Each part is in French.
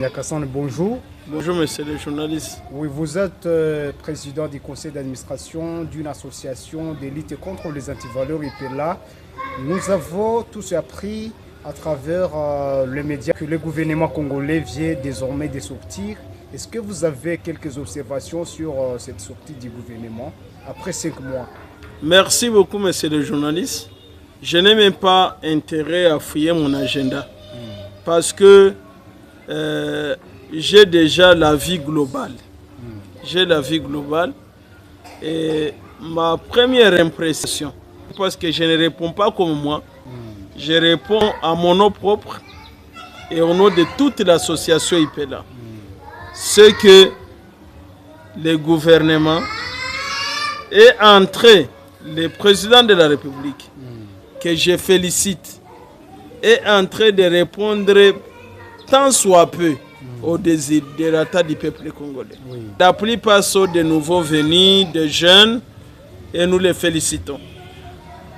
Yakassane, bonjour. Bonjour, monsieur le journaliste. Oui, vous êtes président du conseil d'administration d'une association de lutte contre les antivaleurs IPELA. Nous avons tous appris à travers les médias que le gouvernement congolais vient désormais de sortir. Est-ce que vous avez quelques observations sur cette sortie du gouvernement après 5 mois? Merci beaucoup, monsieur le journaliste. Je n'ai même pas intérêt à fouiller mon agenda parce que j'ai déjà la vie globale. J'ai la vie globale et ma première impression, parce que je ne réponds pas comme moi, je réponds à mon nom propre et au nom de toute l'association IPELA. C'est que le gouvernement est entré, le président de la République, que je félicite, est en train de répondre tant soit peu aux désirata du peuple congolais. Oui. La plupart sont de nouveaux venus, de jeunes, et nous les félicitons.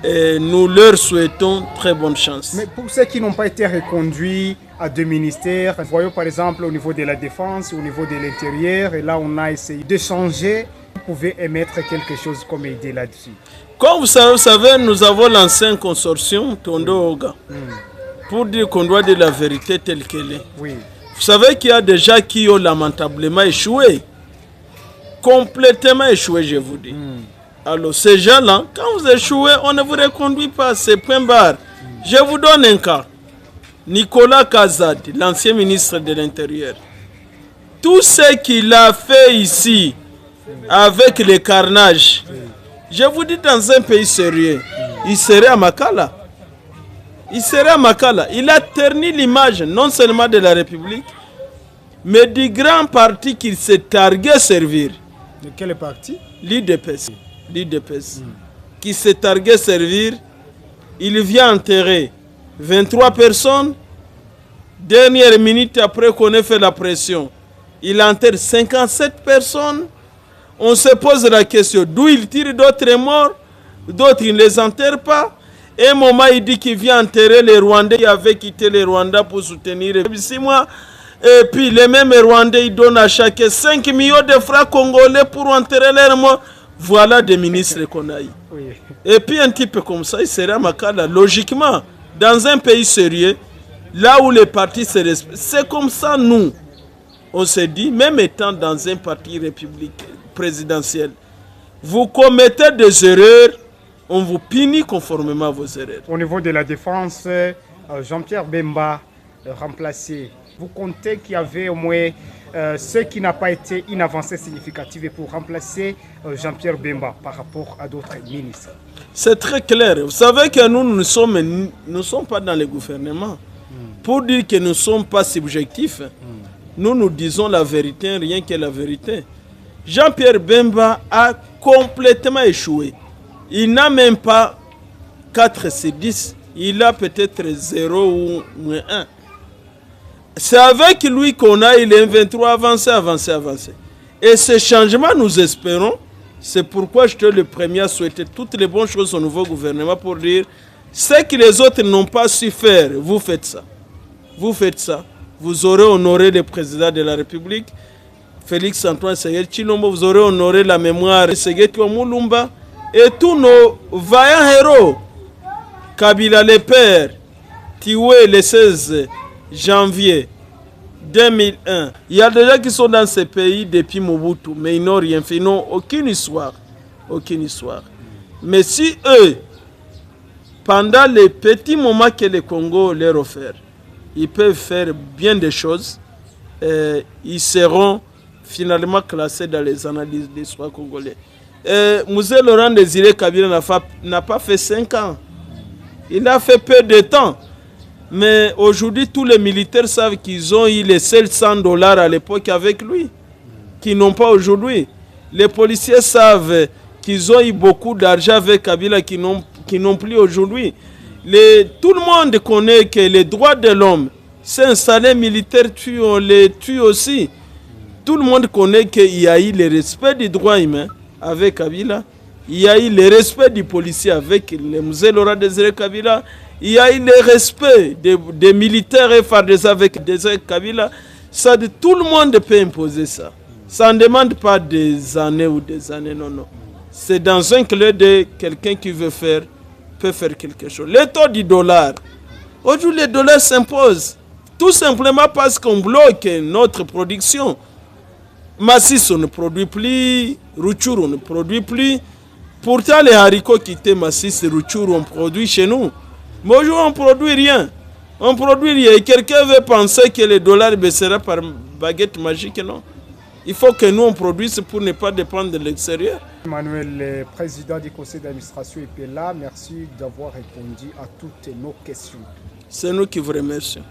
Et nous leur souhaitons très bonne chance. Mais pour ceux qui n'ont pas été reconduits à 2 ministères, voyons par exemple au niveau de la défense, au niveau de l'intérieur, et là on a essayé de changer, vous pouvez émettre quelque chose comme idée là-dessus. Comme vous savez, nous avons lancé un consortium, Tondo Oga, pour dire qu'on doit dire la vérité telle qu'elle est. Oui. Vous savez qu'il y a des gens qui ont lamentablement échoué. Complètement échoué, je vous dis. Alors, ces gens-là, quand vous échouez, on ne vous reconduit pas, c'est point barre. Je vous donne un cas. Nicolas Kazad, l'ancien ministre de l'Intérieur. Tout ce qu'il a fait ici, avec les carnages, je vous dis, dans un pays sérieux, il serait à Makala. Il serait à Makala. Il a terni l'image non seulement de la République, mais du grand parti qu'il s'est targué servir. De quel parti? L'UDPS. Qui s'est targué servir. Il vient enterrer 23 personnes. Dernière minute après qu'on ait fait la pression, il enterre 57 personnes. On se pose la question d'où il tire d'autres morts, d'autres il ne les enterre pas. Et un moment, il dit qu'il vient enterrer les Rwandais qui avaient quitté les Rwandais pour soutenir les 6 mois. Et puis, les mêmes Rwandais, ils donnent à chacun 5 millions de francs congolais pour enterrer leurs morts. Voilà des ministres qu'on a eu. Oui. Et puis, un type comme ça, il serait à Makala. Logiquement, dans un pays sérieux, là où les partis se respectent, c'est comme ça, nous, on se dit, même étant dans un parti républicain présidentiel, vous commettez des erreurs, on vous punit conformément à vos erreurs. Au niveau de la défense, Jean-Pierre Bemba remplacé. Vous comptez qu'il y avait au moins ce qui n'a pas été une avancée significative pour remplacer Jean-Pierre Bemba par rapport à d'autres ministres. C'est très clair. Vous savez que nous ne sommes pas dans le gouvernement. Pour dire que nous ne sommes pas subjectifs, nous disons la vérité, rien que la vérité. Jean-Pierre Bemba a complètement échoué. Il n'a même pas 4 sur 10. Il a peut-être 0 ou 1. C'est avec lui qu'on a eu les 23 avancé. Et ce changement, nous espérons, c'est pourquoi je suis le premier à souhaiter toutes les bonnes choses au nouveau gouvernement pour dire ce que les autres n'ont pas su faire, vous faites ça. Vous faites ça. Vous aurez honoré le président de la République, Félix Antoine Tshisekedi Tshilombo, vous aurez honoré la mémoire de Tshisekedi Mulumba et tous nos vaillants héros. Kabila le père, tué le 16 janvier 2001. Il y a des gens qui sont dans ce pays depuis Mobutu, mais ils n'ont rien fait, ils n'ont aucune histoire. Mais si eux, pendant les petits moments que le Congo leur offre, ils peuvent faire bien des choses, ils seront finalement classés dans les analyses de l'histoire congolais. Mzee Laurent Désiré Kabila n'a pas fait 5 ans. Il a fait peu de temps. Mais aujourd'hui, tous les militaires savent qu'ils ont eu les seuls $100 à l'époque avec lui, qu'ils n'ont pas aujourd'hui. Les policiers savent qu'ils ont eu beaucoup d'argent avec Kabila, qu'ils n'ont plus aujourd'hui. Tout le monde connaît que les droits de l'homme, c'est un salaire militaire, on les tue aussi. Tout le monde connaît qu'il y a eu le respect des droits humains avec Kabila. Il y a eu le respect du policier avec le Mzee Laurent Désiré Kabila. Il y a eu le respect des militaires et FARDC avec Désiré Kabila. Ça dit, tout le monde peut imposer ça. Ça ne demande pas des années ou des années, non, non. C'est dans un clé de quelqu'un qui peut faire quelque chose. Le taux du dollar. Aujourd'hui, le dollar s'impose. Tout simplement parce qu'on bloque notre production. Massis, on ne produit plus. Rutshuru, on ne produit plus. Pourtant, les haricots qui étaient Massis et Rutshuru, on produit chez nous. Mais aujourd'hui, on ne produit rien. On produit rien. Et quelqu'un veut penser que le dollar baissera par baguette magique, non. Il faut que nous, on produise pour ne pas dépendre de l'extérieur. Emmanuel, le président du conseil d'administration est là. Merci d'avoir répondu à toutes nos questions. C'est nous qui vous remercions.